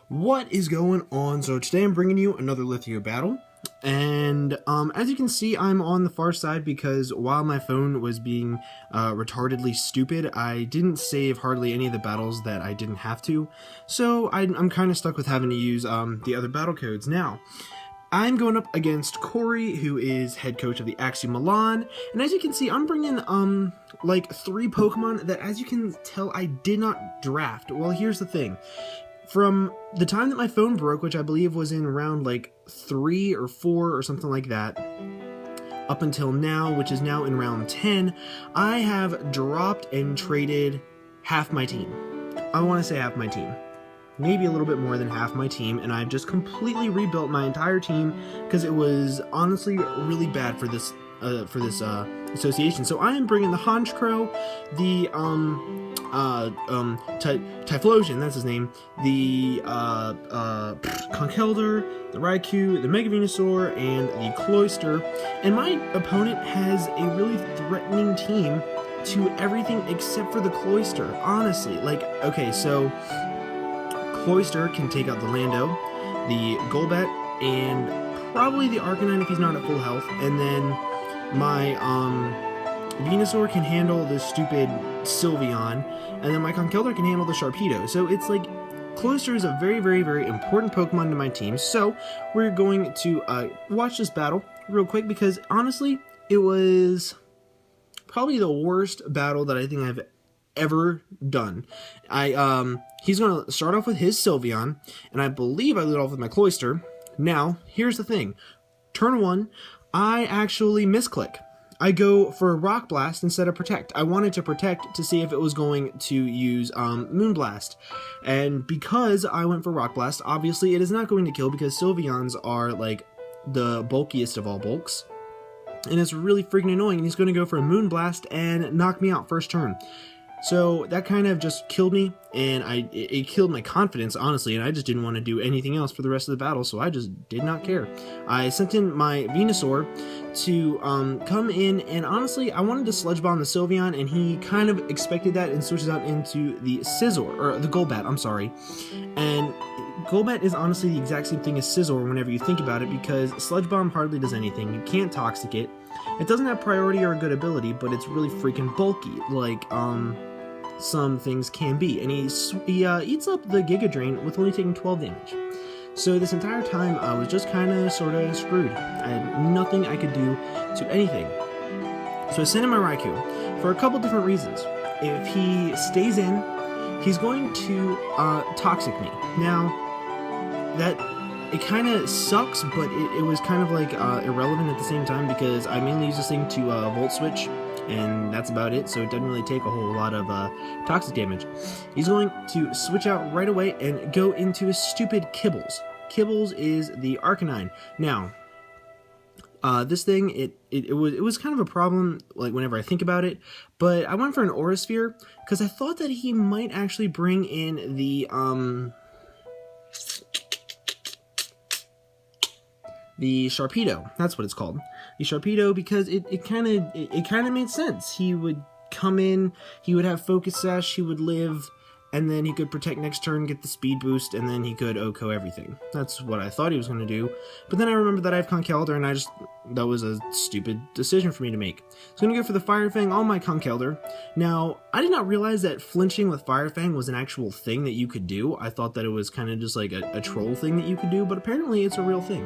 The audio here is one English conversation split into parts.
What is going on? So today I'm bringing you another Litheo battle, and as you can see, I'm on the far side because while my phone was being retardedly stupid, I didn't save hardly any of the battles that I didn't have to, so I'm kind of stuck with having to use the other battle codes. Now, I'm going up against Korey, who is head coach of the Axew Milan, and as you can see, I'm bringing like 3 Pokemon that, as you can tell, I did not draft. Well, here's the thing. From the time that my phone broke, which I believe was in round like 3 or 4 or something like that, up until now, which is now in round 10, I have dropped and traded half my team. I want to say half my team. Maybe a little bit more than half my team, and I've just completely rebuilt my entire team because it was honestly really bad for this association. So I am bringing the Honchkrow, the Typhlosion, that's his name, the Conkeldurr, the Raikou, the Mega Venusaur, and the Cloyster. And my opponent has a really threatening team to everything except for the Cloyster. Honestly, like, okay, so Cloyster can take out the Lando, the Golbat, and probably the Arcanine if he's not at full health, and then my Venusaur can handle the stupid Sylveon, and then my Conkeldurr can handle the Sharpedo. So it's like, Cloyster is a very, very, very important Pokemon to my team. So we're going to watch this battle real quick because honestly, it was probably the worst battle that I think I've ever done. He's going to start off with his Sylveon, and I believe I lead off with my Cloyster. Now, here's the thing. Turn 1, I actually misclick. I go for Rock Blast instead of Protect. I wanted to Protect to see if it was going to use Moonblast. And because I went for Rock Blast, obviously it is not going to kill because Sylveons are like the bulkiest of all bulks. And it's really freaking annoying. And he's going to go for a Moonblast and knock me out first turn. So that kind of just killed me, and it killed my confidence, honestly, and I just didn't want to do anything else for the rest of the battle, so I just did not care. I sent in my Venusaur to come in, and honestly, I wanted to Sludge Bomb the Sylveon, and he kind of expected that and switches out into the Scizor, or the Golbat, I'm sorry. And Golbat is honestly the exact same thing as Scizor whenever you think about it, because Sludge Bomb hardly does anything. You can't Toxic it. It doesn't have priority or a good ability, but it's really freaking bulky, like, some things can be, and he eats up the Giga Drain with only taking 12 damage. So this entire time I was just kind of sort of screwed. I had nothing I could do to anything. So I sent in my Raikou for a couple different reasons. If he stays in, he's going to Toxic me. Now, that it kind of sucks, but it was kind of like irrelevant at the same time because I mainly use this thing to Volt Switch, and that's about it, so it doesn't really take a whole lot of toxic damage. He's going to switch out right away and go into his stupid Kibbles. Kibbles is the Arcanine. Now, this thing, it was kind of a problem, like, whenever I think about it, but I went for an Aura Sphere, because I thought that he might actually bring in the Sharpedo. That's what it's called. The Sharpedo, because it kind of made sense. He would come in, he would have Focus Sash, he would live, and then he could Protect next turn, get the speed boost, and then he could OHKO everything. That's what I thought he was going to do. But then I remembered that I have Conkeldurr, and that was a stupid decision for me to make. So I'm going to go for the Fire Fang on my Conkeldurr. Now, I did not realize that flinching with Fire Fang was an actual thing that you could do. I thought that it was kind of just like a troll thing that you could do, but apparently it's a real thing.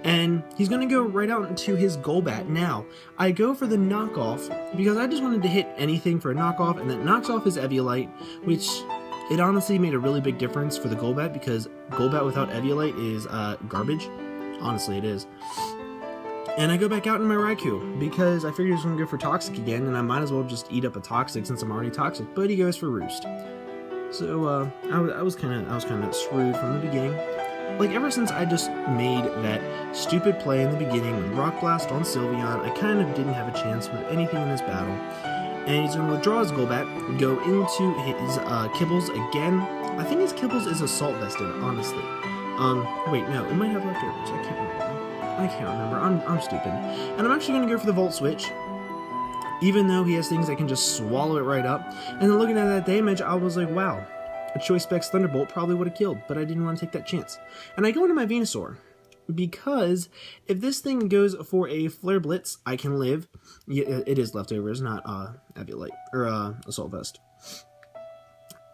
And he's going to go right out into his Golbat. Now, I go for the knockoff because I just wanted to hit anything for a knockoff, and that knocks off his Eviolite, which it honestly made a really big difference for the Golbat because Golbat without Eviolite is garbage. Honestly, it is. And I go back out in my Raikou because I figured he was going to go for Toxic again, and I might as well just eat up a Toxic since I'm already Toxic. But he goes for Roost. So I was kind of screwed from the beginning. Like, ever since I just made that stupid play in the beginning with Rock Blast on Sylveon, I kind of didn't have a chance with anything in this battle. And he's going to withdraw his Golbat, go into his Kibbles again. I think his Kibbles is Assault Vested, honestly. Wait, no, it might have leftovers. I can't remember. I'm stupid. And I'm actually going to go for the Volt Switch. Even though he has things that can just swallow it right up. And then looking at that damage, I was like, wow. a Choice Specs Thunderbolt probably would have killed, but I didn't want to take that chance. And I go into my Venusaur, because if this thing goes for a Flare Blitz, I can live. Yeah, it is Leftovers, not Aviolite, or Assault Vest.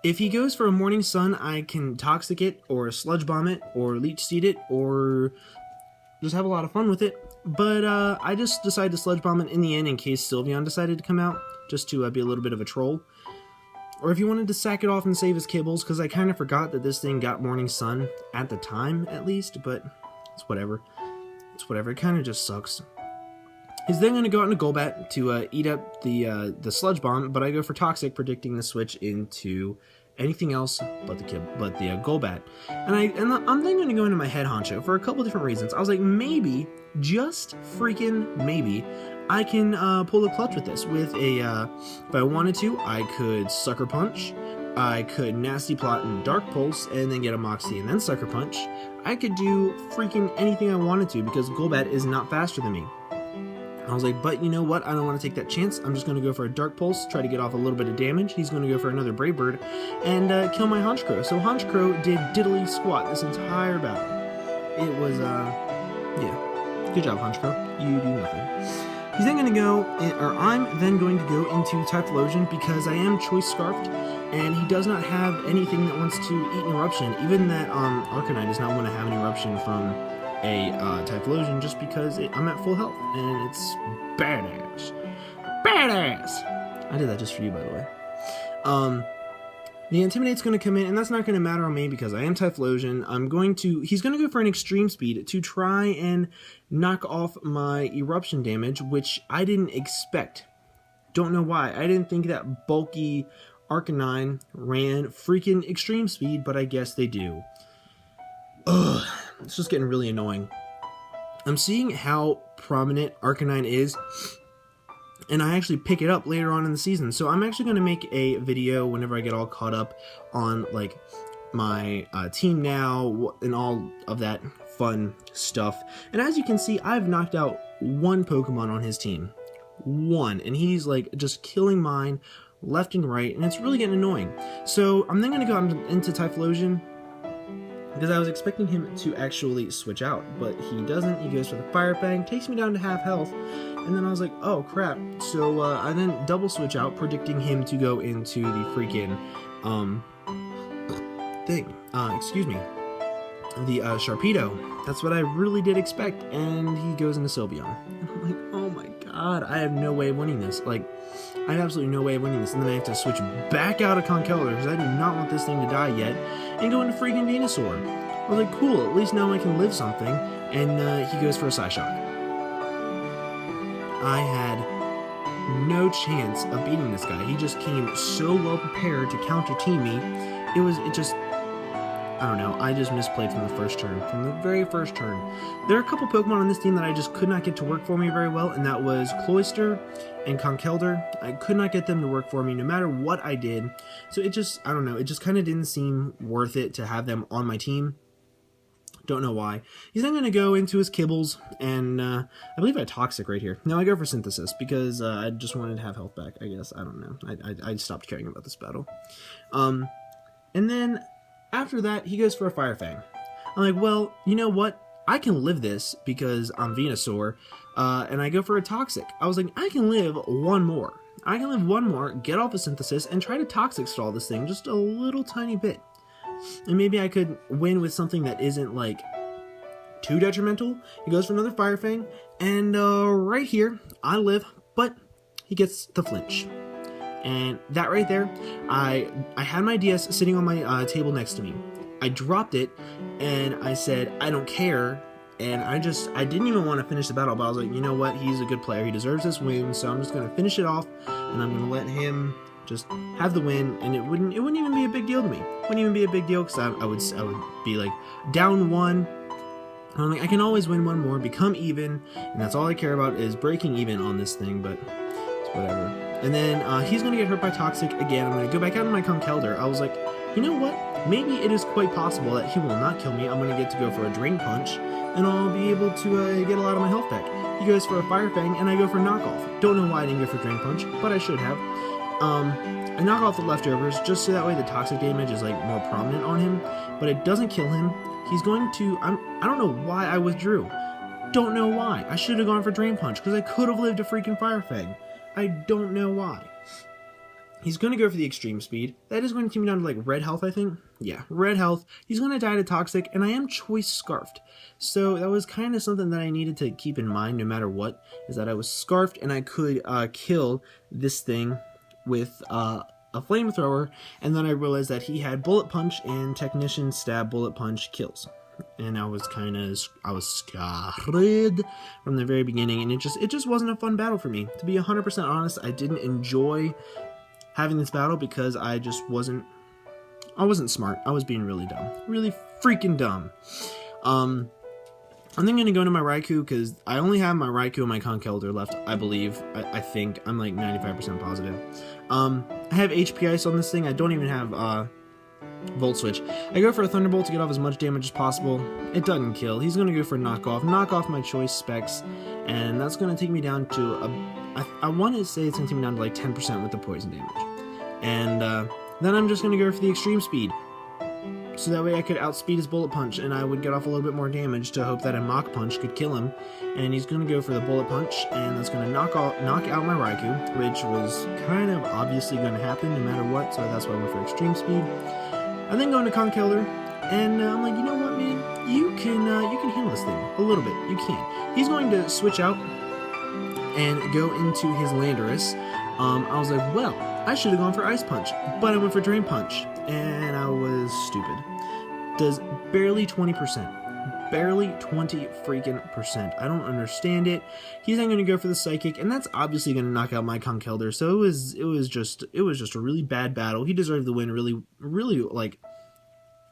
If he goes for a Morning Sun, I can Toxic it, or Sludge Bomb it, or Leech Seed it, or just have a lot of fun with it. But I just decided to Sludge Bomb it in the end in case Sylveon decided to come out, just to be a little bit of a troll. Or if you wanted to sack it off and save his kibbles, because I kind of forgot that this thing got Morning Sun at the time, at least, but it's whatever. It's whatever, it kind of just sucks. He's then going to go out into Golbat to eat up the Sludge Bomb, but I go for Toxic, predicting the switch into anything else but the Golbat. And I'm then going to go into my Head Honcho for a couple different reasons. I was like, maybe, just freaking maybe, I can pull the clutch with this. With a, if I wanted to, I could Sucker Punch, I could Nasty Plot and Dark Pulse, and then get a Moxie and then Sucker Punch. I could do freaking anything I wanted to, because Golbat is not faster than me. I was like, but you know what? I don't want to take that chance. I'm just going to go for a Dark Pulse, try to get off a little bit of damage. He's going to go for another Brave Bird, and kill my Honchkrow. So Honchkrow did diddly squat this entire battle. It was, yeah. Good job, Honchkrow. You do nothing. He's then going to go, or I'm then going to go into Typhlosion because I am Choice Scarfed, and he does not have anything that wants to eat an Eruption. Even that Arcanine does not want to have an Eruption from a Typhlosion just because I'm at full health, and it's badass. Badass! I did that just for you, by the way. The Intimidate's going to come in, and that's not going to matter on me because I am Typhlosion. He's going to go for an Extreme Speed to try and knock off my Eruption damage, which I didn't expect. Don't know why. I didn't think that bulky Arcanine ran freaking Extreme Speed, but I guess they do. Ugh, it's just getting really annoying. I'm seeing how prominent Arcanine is, and I actually pick it up later on in the season. So I'm actually going to make a video whenever I get all caught up on like my team now and all of that fun stuff. And as you can see, I've knocked out one Pokemon on his team. One. And he's like just killing mine left and right, and it's really getting annoying. So I'm then going to go into Typhlosion, because I was expecting him to actually switch out, but he doesn't. He goes for the Fire Fang, takes me down to half health, and then I was like, oh crap. So I then double switch out, predicting him to go into the freaking the Sharpedo. That's what I really did expect, and he goes into Sylveon. And I'm like, oh my god, I have no way of winning this. Like, I have absolutely no way of winning this, and then I have to switch back out of Conkeldurr, because I do not want this thing to die yet, and go into freaking Venusaur. I was like, cool, at least now I can live something, and he goes for a Psyshock. I had no chance of beating this guy. He just came so well prepared to counter team me. I don't know, I just misplayed from the first turn, from the very first turn. There are a couple Pokemon on this team that I just could not get to work for me very well, and that was Cloyster and Conkeldurr. I could not get them to work for me no matter what I did. So it just, I don't know, it just kind of didn't seem worth it to have them on my team. Don't know why. He's then going to go into his Kibbles, and I believe I Toxic right here. No, I go for Synthesis, because I just wanted to have health back, I guess. I don't know. I stopped caring about this battle. And then after that, he goes for a Fire Fang. I'm like, well, you know what? I can live this because I'm Venusaur, and I go for a Toxic. I was like, I can live one more. I can live one more, get off a Synthesis, and try to Toxic stall this thing just a little tiny bit. And maybe I could win with something that isn't, like, too detrimental. He goes for another Fire Fang, and right here, I live, but he gets the flinch. And that right there, I had my DS sitting on my table next to me. I dropped it, and I said, I don't care, and I didn't even want to finish the battle, but I was like, you know what, he's a good player, he deserves this win, so I'm just going to finish it off, and I'm going to let him just have the win, and it wouldn't even be a big deal to me. It wouldn't even be a big deal, because I would be like, down one, and I'm like, I can always win one more, become even, and that's all I care about is breaking even on this thing, but it's whatever. And then he's going to get hurt by Toxic again. I'm going to go back out to my Conkeldurr. I was like, you know what? Maybe it is quite possible that he will not kill me. I'm going to get to go for a Drain Punch, and I'll be able to get a lot of my health back. He goes for a Fire Fang, and I go for Knockoff. Don't know why I didn't go for Drain Punch, but I should have. I knock off the leftovers just so that way the toxic damage is like more prominent on him, but it doesn't kill him. He's going to, I don't know why I withdrew. Don't know why. I should have gone for Drain Punch because I could have lived a freaking Fire Fang. I don't know why. He's going to go for the extreme speed. That is going to keep me down to like red health, I think. Yeah, red health. He's going to die to toxic, and I am choice scarfed. So that was kind of something that I needed to keep in mind no matter what, is that I was scarfed and I could kill this thing with a flamethrower, and then I realized that he had bullet punch and technician stab bullet punch kills. And I was scared from the very beginning, and it just wasn't a fun battle for me. To be 100% honest, I didn't enjoy having this battle because I wasn't smart. I was being really dumb. Really freaking dumb. I'm then going to go into my Raikou because I only have my Raikou and my Conkeldurr left, I believe. I think. I'm like 95% positive. I have HP Ice on this thing. I don't even have Volt Switch. I go for a Thunderbolt to get off as much damage as possible. It doesn't kill. He's going to go for Knock Off my choice specs, and that's going to take me down to I want to say it's going to take me down to like 10% with the poison damage. And then I'm just going to go for the extreme speed. So that way I could outspeed his bullet punch and I would get off a little bit more damage to hope that a Mach Punch could kill him. And he's going to go for the bullet punch, and that's going to knock out my Raikou, which was kind of obviously going to happen no matter what, so that's why I went for extreme speed. I then go into Conkeldurr, and I'm like, you know what, man? You can handle this thing a little bit. You can. He's going to switch out and go into his Landorus. I was like, well, I should have gone for Ice Punch, but I went for Drain Punch, and I was stupid. Does barely 20%. Barely 20 freaking percent. I don't understand it. He's then going to go for the Psychic, and that's obviously going to knock out my Conkeldurr. So it was just a really bad battle. He deserved the win. Really, like,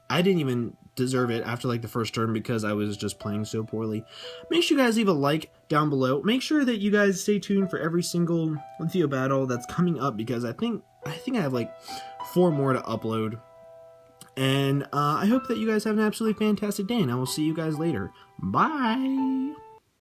I didn't even deserve it after like the first turn because I was just playing so poorly. Make sure you guys leave a like down below. Make sure that you guys stay tuned for every single Litheo battle that's coming up because I think I have like 4 more to upload. And I hope that you guys have an absolutely fantastic day, and I will see you guys later. Bye!